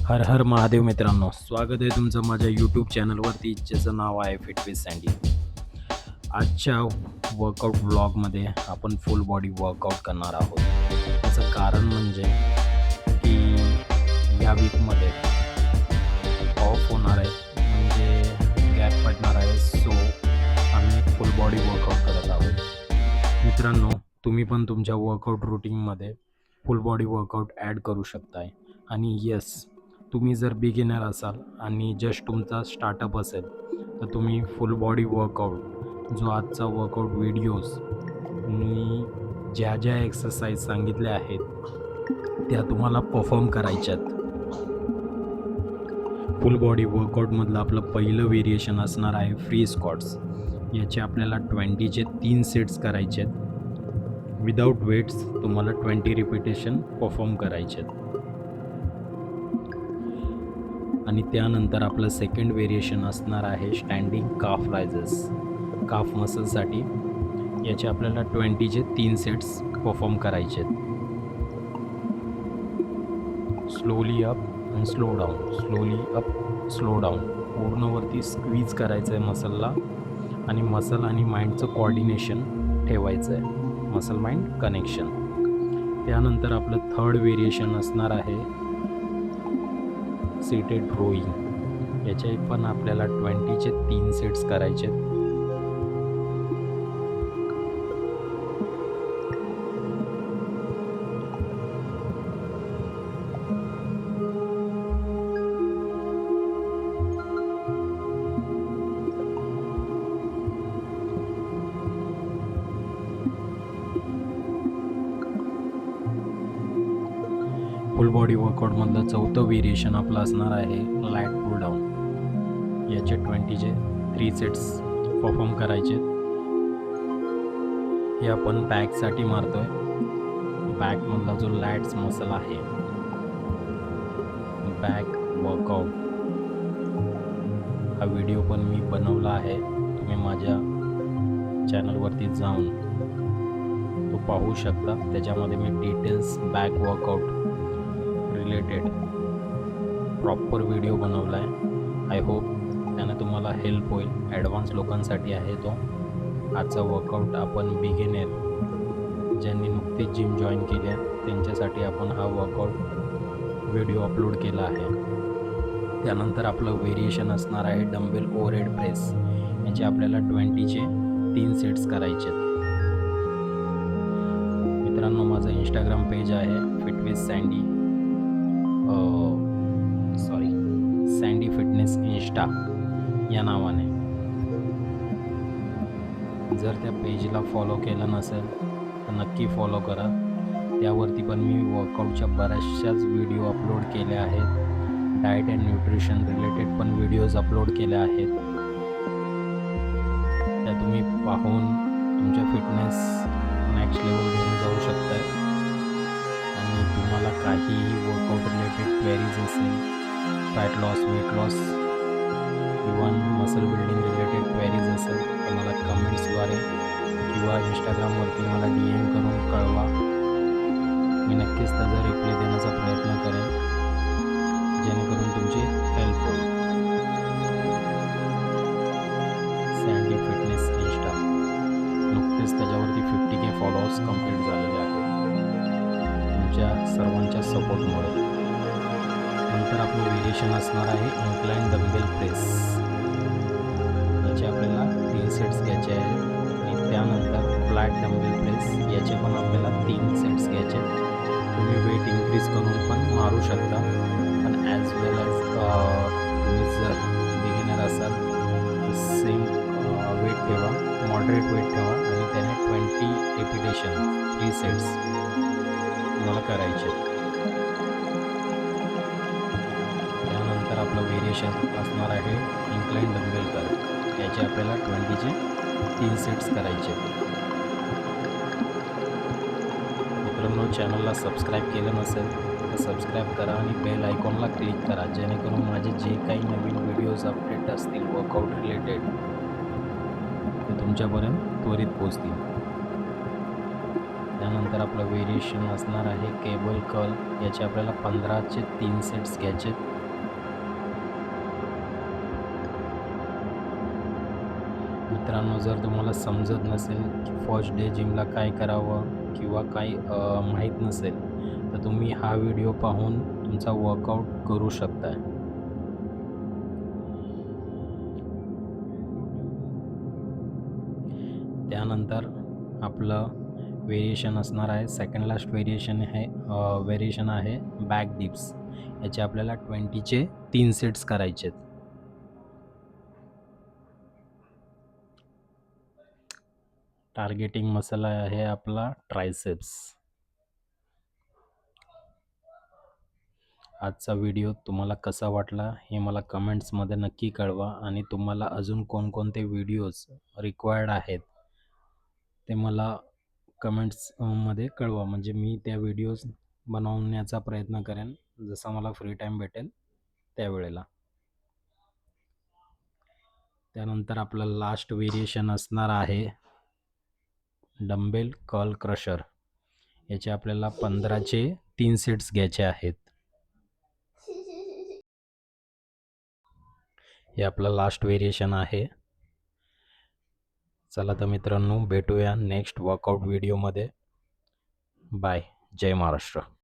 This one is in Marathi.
हर हर महादेव मित्रांनो, स्वागत आहे तुमचं माझ्या यूट्यूब चॅनलवरती, ज्याचं नाव आहे फिट विथ सँडी. आजच्या वर्कआउट व्लॉगमध्ये आपण फुल बॉडी वर्कआउट करणार आहोत. त्याचं कारण म्हणजे की या वीकमध्ये ऑफ होणार आहे, म्हणजे गॅप पडणार आहे. सो आम्ही फुल बॉडी वर्कआउट करत आहोत. मित्रांनो, तुम्ही पण तुमच्या वर्कआउट रुटीनमध्ये फुल बॉडी वर्कआउट ॲड करू शकताय. आणि येस, तुम्ही जर बिगिनर असाल आणि जस्ट तुमचा स्टार्टअप असेल तर तुम्ही फुल बॉडी वर्कआउट, जो आजचा वर्कआउट व्हिडिओज मी ज्या ज्या एक्सरसाइज सांगितल्या आहेत त्या तुम्हाला परफॉर्म करायच्यात. फुल बॉडी वर्कआउटमधलं आपलं पहिलं व्हेरिएशन असणार आहे फ्री स्क्वॉट्स. याचे आपल्याला 20चे 3 सेट्स करायचे आहेत. विदाऊट वेट्स तुम्हाला 20 रिपिटेशन परफॉर्म करायचे आहेत. आणि त्यानंतर आपलं सेकंड व्हेरिएशन असणार आहे स्टँडिंग काफ रायझर्स, काफ मसलसाठी. याचे आपल्याला 20चे 3 सेट्स परफॉर्म करायचे आहेत. स्लोली अप आणि slow down, slowly up, slow down. पूर्णवरती स्क्वीज करायचं आहे मसलला, आणि मसल आणि माइंडचं कॉर्डिनेशन ठेवायचं आहे, मसल माइंड कनेक्शन. त्यानंतर आपलं थर्ड व्हेरिएशन असणार आहे सीटेड रोईंग. याचे पण आपल्याला 20चे 3 सेट्स करायचे आहेत. फुल बॉडी वर्कआउटमधलं चौथं व्हेरिएशन आपलं असणार आहे लाईट पुल डाऊन. याचे 20चे 3 सेट्स परफॉर्म करायचे. हे आपण बॅकसाठी मारतो आहे. बॅकमधला जो लॅट्स मसल आहे, बॅक वर्कआउट, हा व्हिडिओ पण मी बनवला आहे. तुम्ही माझ्या चॅनलवरती जाऊन तो पाहू शकता. त्याच्यामध्ये मी details back workout related proper video बनवला आहे. आय होप त्याने तुम्हाला हेल्प होईल. ॲडव्हान्स लोकांसाठी आहे तो. आजचा वर्कआउट आपण बिगिनर, ज्यांनी नुकतीच जिम जॉईन केली आहे, त्यांच्यासाठी आपण हा वर्कआउट व्हिडिओ अपलोड केला आहे. त्यानंतर आपलं व्हेरिएशन असणार आहे डंबेल ओव्हरहेड प्रेस. याचे आपल्याला 20चे 3 सेट्स करायचे आहेत. मित्रांनो, माझं इंस्टाग्राम पेज आहे fit with sandy, sandy fitness Insta या नावाने. जर त्या पेजला फॉलो केलं नसेल तर नक्की फॉलो करा. त्यावरती पण मी वर्कआउटच्या बऱ्याचशाच व्हिडिओ अपलोड केले आहेत. डाएट अँड न्यूट्रिशन रिलेटेड पण व्हिडिओज अपलोड केल्या आहेत. त्या तुम्ही पाहून तुमच्या फिटनेस नेक्स्ट लेवल घेऊन जाऊ शकताय. आणि तुम्हाला काहीही वर्कआउट रिलेटेड क्वेरीज असेल, fat loss, weight loss, even muscle building related queries असेल, तर मला कमेंट्सद्वारे किंवा इंस्टाग्रामवरती मला DM करून कळवा. मी नक्कीच त्याचा रिप्लाय देण्याचा प्रयत्न करेन, जेणेकरून तुमची हेल्प होईल. सँडी फिटनेस इंस्टा, नुकतेच त्याच्यावरती 50K फॉलोअर्स कंप्लीट झालेले आहेत तुमच्या सर्वांच्या सपोर्टमुळे. नंतर आपलं व्हेरिएशन असणार आहे इन्क्लाइन डंबेल प्रेस. याचे आपल्याला 3 सेट्स घ्यायचे आहेत. आणि त्यानंतर फ्लॅट डंबेल प्रेस. याचे पण आपल्याला 3 सेट्स घ्यायचे. तुम्ही वेट इन्क्रीज करून पण मारू शकता, पण ॲज वेल ॲज तुम्ही जर बिगिनर असाल तर सेम वेट ठेवा, मॉडरेट वेट ठेवा, आणि त्याने 20 रिपिटेशन 3 सेट्स तुम्हाला करायचे. त्यानंतर आपलं व्हेरिएशन असणार आहे इन्क्लाइन डंबेल कर्ल. याचे आपल्याला 20चे 3 सेट्स करायचे. मित्रांनो, चॅनलला सबस्क्राईब केलं नसेल तर सबस्क्राईब करा आणि बेल आयकॉनला क्लिक करा, जेणेकरून माझे जे काही नवीन व्हिडिओज अपडेट असतील वर्कआउट रिलेटेड ते तुमच्यापर्यंत त्वरित पोहोचतील. त्यानंतर आपलं व्हेरिएशन असणार आहे केबल कर्ल. याचे आपल्याला 15चे 3 सेट्स घ्यायचे. मित्रांनो, जर तुम्हाला समजत नसेल की फर्स्ट डे जिमला काय करावं किंवा काही माहीत नसेल, तर तुम्ही हा व्हिडिओ पाहून तुमचा वर्कआउट करू शकता. त्यानंतर आपलं व्हेरिएशन असणार आहे, सेकंड लास्ट व्हेरिएशन आहे बॅक डिप्स. याचे आपल्याला 20चे 3 सेट्स करायचे आहेत. टार्गेटिंग मसल आहे आपला ट्रायसेप्स. आजचा व्हिडिओ तुम्हाला कसा वाटला हे मला कमेंट्समध्ये नक्की कळवा, आणि तुम्हाला अजून कोणकोणते व्हिडिओज रिक्वायर्ड आहेत ते मला कमेंट्समध्ये कळवा, म्हणजे मी त्या व्हिडिओज बनवण्याचा प्रयत्न करेन जसा मला फ्री टाईम भेटेल त्यावेळेला. त्यानंतर आपलं लास्ट व्हेरिएशन असणार आहे डंबेल कर्ल क्रशर. याचे आपल्याला 15चे 3 सेट्स घ्यायचे आहेत. हे आपलं लास्ट व्हेरिएशन आहे. चला तर मित्रांनो, भेटूया नेक्स्ट वर्कआउट व्हिडिओमध्ये. बाय. जय महाराष्ट्र.